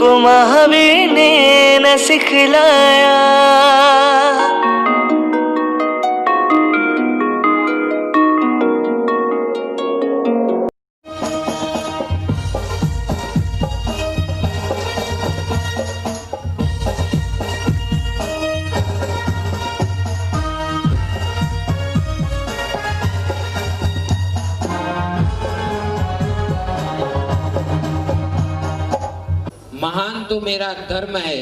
को महावीर ने न सिखलाया। महान तो मेरा धर्म है।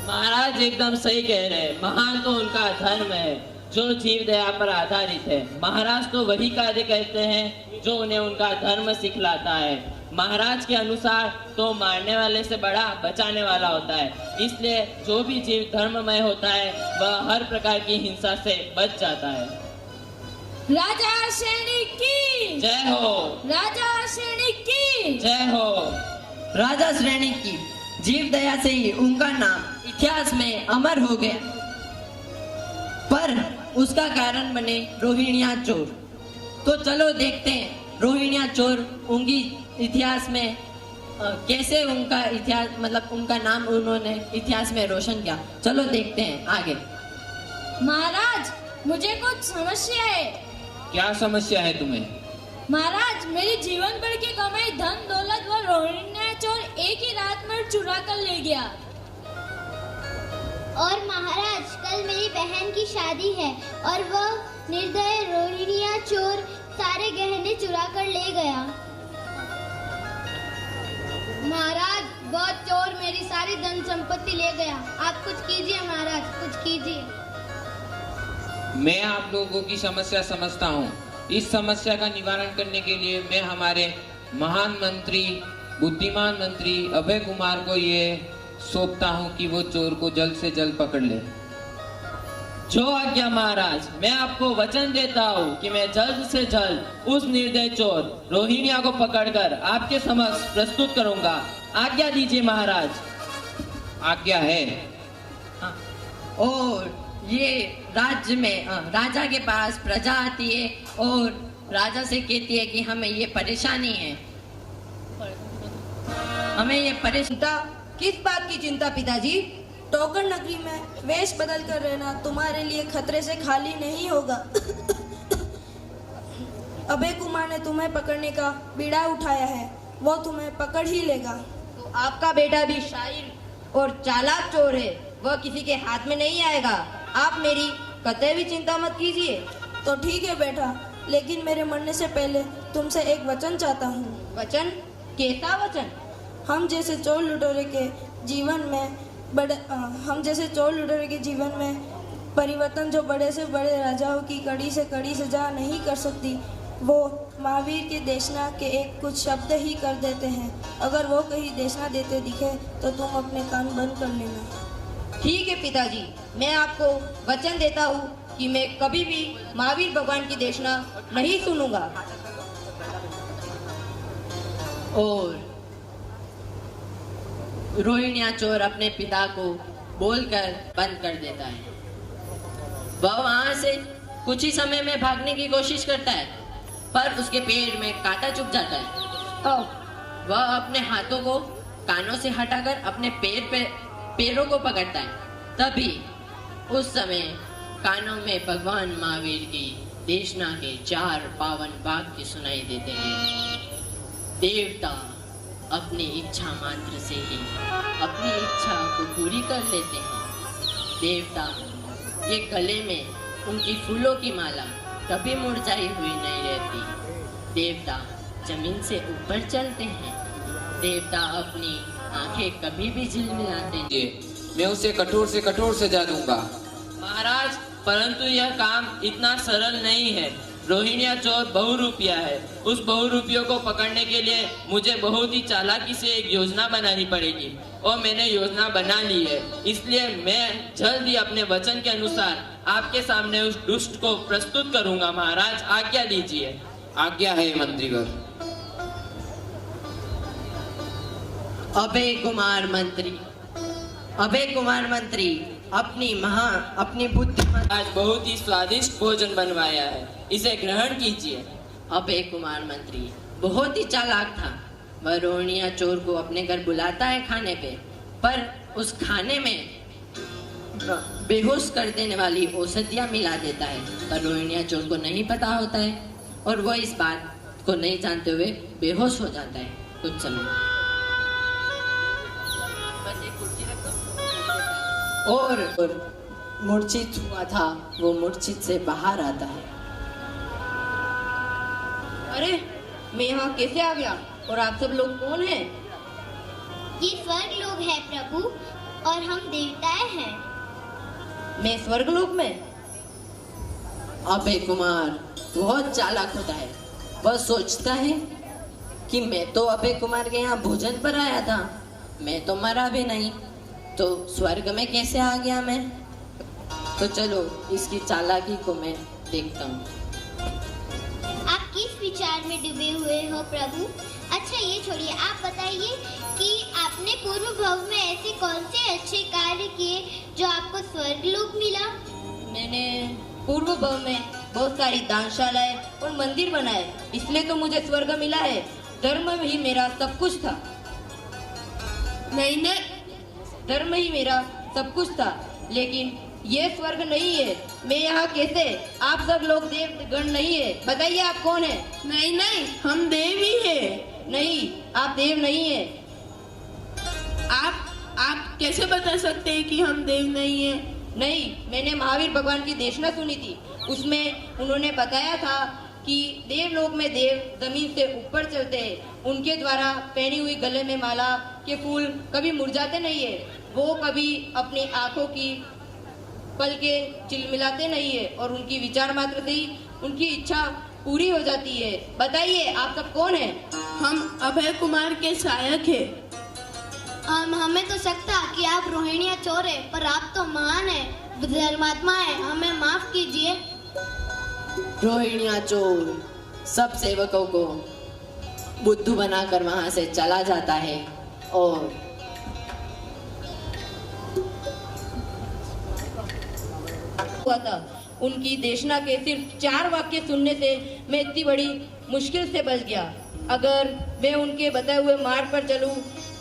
महाराज एकदम सही कह रहे हैं। महान तो उनका धर्म है जो जीव दया पर आधारित है। महाराज तो वही कार्य करते हैं जो उन्हें उनका धर्म सिखलाता है। महाराज के अनुसार तो मारने वाले से बड़ा बचाने वाला होता है। इसलिए जो भी जीव धर्ममय होता है वह हर प्रकार की हिंसा से बच जाता है। राजा सैनिक की जय हो। राजा सैनिक की जय हो। राजा श्रेणी की जीव दया से ही उनका नाम इतिहास में अमर हो गया, पर उसका कारण बने रोहिणिया चोर। तो चलो देखते हैं रोहिणिया चोर उनकी इतिहास में कैसे उनका इतिहास मतलब उनका नाम उन्होंने इतिहास में रोशन किया। चलो देखते हैं आगे। महाराज मुझे कुछ समस्या है। क्या समस्या है तुम्हें? महाराज मेरी जीवन भर की कमाई धन दौलत व रोहिणिया चोर एक ही रात में चुरा कर ले गया। और महाराज कल मेरी बहन की शादी है और वह निर्दय रोहिणिया चोर सारे गहने चुरा कर ले गया। महाराज वह चोर मेरी सारी धन संपत्ति ले गया। आप कुछ कीजिए महाराज, कुछ कीजिए। मैं आप लोगों की समस्या समझता हूँ। इस समस्या का निवारण करने के लिए मैं हमारे महान मंत्री बुद्धिमान मंत्री अभय कुमार को ये सौंपता हूँ कि वो चोर को जल्द से जल्द पकड़ ले। जो आज्ञा महाराज। मैं आपको वचन देता हूँ कि मैं जल्द से जल्द उस निर्दय चोर रोहिणिया को पकड़कर आपके समक्ष प्रस्तुत करूंगा। आज्ञा दीजिए महाराज। आज्ञा है। और ये राज्य में राजा के पास प्रजा आती है और राजा से कहती है कि हमें ये परेशानी है, हमें ये चिंता। किस बात की चिंता पिताजी? टोकर नगरी में वेश बदल कर रहना तुम्हारे लिए खतरे से खाली नहीं होगा। अभय कुमार ने तुम्हें पकड़ने का बीड़ा उठाया है, वो तुम्हें पकड़ ही लेगा। तो आपका बेटा भी शातिर और चालाक चोर है, वह किसी के हाथ में नहीं आएगा। आप मेरी कतई भी चिंता मत कीजिए। तो ठीक है बेटा, लेकिन मेरे मरने से पहले तुमसे एक वचन चाहता हूँ। वचन? कैसा वचन? हम जैसे चोर लुटेरे के जीवन में परिवर्तन जो बड़े से बड़े राजाओं की कड़ी से कड़ी सजा नहीं कर सकती, वो महावीर के देशना के एक कुछ शब्द ही कर देते हैं। अगर वो कहीं देशना देते दिखे तो तुम अपने कान बंद कर लेना। ठीक है पिताजी, मैं आपको वचन देता हूँ कि मैं कभी भी महावीर भगवान की देशना नहीं सुनूंगा। और रोहिणिया चोर अपने पिता को बोलकर बंद कर देता है। वह वहां से कुछ ही समय में भागने की कोशिश करता है, पर उसके पेड़ में कांटा चुभ जाता है। वह अपने हाथों को कानों से हटाकर अपने पैरों को पकड़ता है। तभी उस समय कानों में भगवान महावीर की देशना के 4 पावन वाक्य सुनाई देते हैं। देवता अपनी इच्छा मात्र से ही अपनी इच्छा को पूरी कर लेते हैं। देवता के गले में उनकी फूलों की माला कभी मुरझाई हुई नहीं रहती। देवता जमीन से ऊपर चलते हैं। देवता अपनी आंखें कभी भी झिलमिलाते नहीं। मैं उसे कठोर से कठोर सजा दूंगा। महाराज परंतु यह काम इतना सरल नहीं है। रोहिणिया चोर बहुरूपिया है। उस बहुरूपियों को पकड़ने के लिए मुझे बहुत ही चालाकी से एक योजना बनानी पड़ेगी और मैंने योजना बना ली है। इसलिए मैं जल्द ही अपने वचन के अनुसार आपके सामने उस दुष्ट को प्रस्तुत करूंगा। महाराज आज्ञा दीजिए। आज्ञा है मंत्रीवर। अभय कुमार मंत्री अपनी बुद्धि आज बहुत ही स्वादिष्ट भोजन बनवाया है, इसे ग्रहण कीजिए। अभय कुमार मंत्री बहुत ही चालाक था। वह रोहिणिया चोर को अपने घर बुलाता है खाने पे, पर उस खाने में बेहोश कर देने वाली औषधियां मिला देता है। पर रोहिणिया चोर को नहीं पता होता है और वह इस बात को नहीं जानते हुए बेहोश हो जाता है। कुछ समय बस एक कुर्सी रख दो। और मूर्छित हुआ था वो मूर्छित से बाहर आता है। अरे मैं यहाँ कैसे आ गया और आप सब लोग कौन हैं? ये स्वर्ग लोग है प्रभु, और हम देवताएं हैं। मैं स्वर्गलोक में? अभय कुमार बहुत चालाक होता है। वह सोचता है कि मैं तो अभय कुमार के यहाँ भोजन पर आया था, मैं तो मरा भी नहीं, तो स्वर्ग में कैसे आ गया मैं? तो चलो इसकी चालाकी को मैं देखता हूँ। आप किस विचार में डूबे हुए हो प्रभु? अच्छा ये छोड़िए, आप बताइए कि आपने पूर्व भव में ऐसे कौन से अच्छे कार्य किए जो आपको स्वर्ग लोक मिला? मैंने पूर्व भव में बहुत सारी दानशालाएं और मंदिर बनाए, इसलिए तो मुझे स्वर्ग मिला है। धर्म ही मेरा सब कुछ था। नहीं, धर्म ही मेरा सब कुछ था, लेकिन ये स्वर्ग नहीं है। मैं यहाँ कैसे? आप सब लोग देव गण नहीं है। बताइए आप कौन है? नहीं, हम देव ही है। नहीं, आप देव नहीं है। आप कैसे बता सकते हैं कि हम देव नहीं है? नहीं, मैंने महावीर भगवान की देशना सुनी थी। उसमें उन्होंने बताया था कि देवलोक में देव जमीन से ऊपर चलते हैं। उनके द्वारा पहनी हुई गले में माला के फूल कभी मुरझाते नहीं है। वो कभी अपनी आंखों की पल के चिलमिलाते नहीं है और उनकी विचार मात्र से ही उनकी इच्छा पूरी हो जाती है। बताइए आप सब कौन है? हम अभय कुमार के सहायक है। हमें तो शक था कि आप रोहिणिया चोर है, पर आप तो महान है, धर्मात्मा है, हमें माफ कीजिए। रोहिणिया चोर सब सेवकों को बुद्धू बनाकर वहां से चला जाता है और हुआ था। उनकी देशना के सिर्फ 4 वाक्य सुनने से मैं इतनी बड़ी मुश्किल से बच गया। अगर मैं उनके बताए हुए मार्ग पर चलूं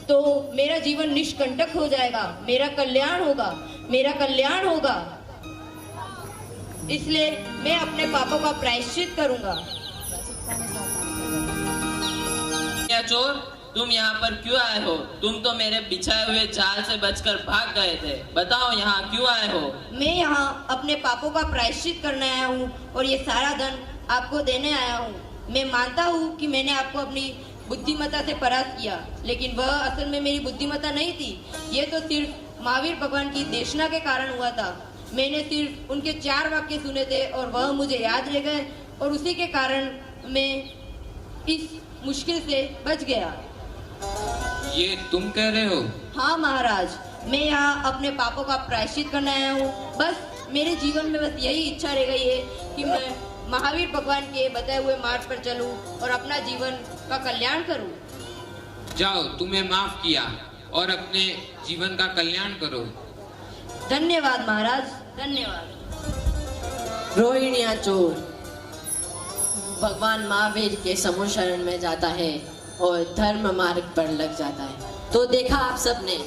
तो मेरा जीवन निष्कंटक हो जाएगा, मेरा कल्याण होगा, मेरा कल्याण होगा। इसलिए मैं अपने पापों का प्रायश्चित करूंगा। क्या चोर, तुम यहाँ पर क्यों आए हो? तुम तो मेरे बिछाए हुए जाल से बचकर भाग गए थे। बताओ यहाँ क्यों आए हो? मैं यहाँ अपने पापों का प्रायश्चित करने आया हूँ और ये सारा धन आपको देने आया हूँ। मैं मानता हूँ कि मैंने आपको अपनी बुद्धिमत्ता से परास्त किया, लेकिन वह असल में मेरी बुद्धिमत्ता नहीं थी। ये तो सिर्फ महावीर भगवान की देशना के कारण हुआ था। मैंने सिर्फ उनके 4 वाक्य सुने थे और वह मुझे याद रह गए, और उसी के कारण मैं इस मुश्किल से बच गया। ये तुम कह रहे हो? हाँ महाराज, मैं यहाँ अपने पापों का प्रायश्चित करने आया हूँ। बस मेरे जीवन में बस यही इच्छा रह गई है कि मैं महावीर भगवान के बताए हुए मार्ग पर चलूं और अपना जीवन का कल्याण करूं। जाओ, तुम्हें माफ किया और अपने जीवन का कल्याण करो। धन्यवाद महाराज, धन्यवाद। रोहिणिया चोर भगवान महावीर के समूह शरण में जाता है और धर्म मार्ग पर लग जाता है। तो देखा आप सबने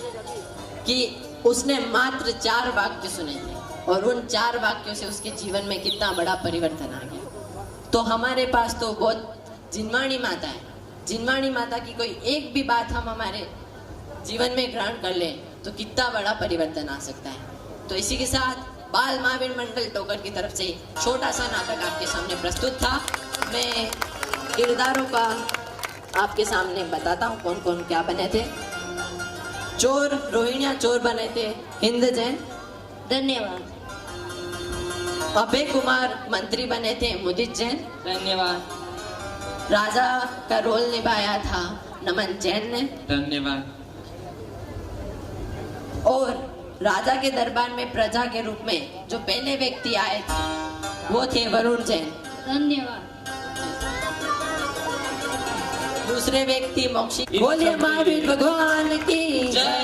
कि उसने मात्र 4 वाक्य सुने थे और उन 4 वाक्यों से उसके जीवन में कितना बड़ा परिवर्तन आ गया। तो हमारे पास तो बहुत जिनवाणी माता है। जिनवाणी माता की कोई एक भी बात हम हमारे जीवन में ग्रहण कर लें तो कितना बड़ा परिवर्तन आ सकता है। तो इसी के साथ बाल महावीर मंडल टोकर की तरफ से छोटा सा नाटक आपके सामने प्रस्तुत था। मैं किरदारों का आपके सामने बताता हूँ कौन कौन क्या बने थे। चोर रोहिणिया चोर बने थे हिंद जैन। धन्यवाद। अभय कुमार मंत्री बने थे मुदित जैन। धन्यवाद। राजा का रोल निभाया था नमन जैन ने। धन्यवाद। और राजा के दरबार में प्रजा के रूप में जो पहले व्यक्ति आए थे वो थे वरुण जैन। धन्यवाद। दूसरे व्यक्ति मोक्षी। बोलिए महावीर भगवान की जय।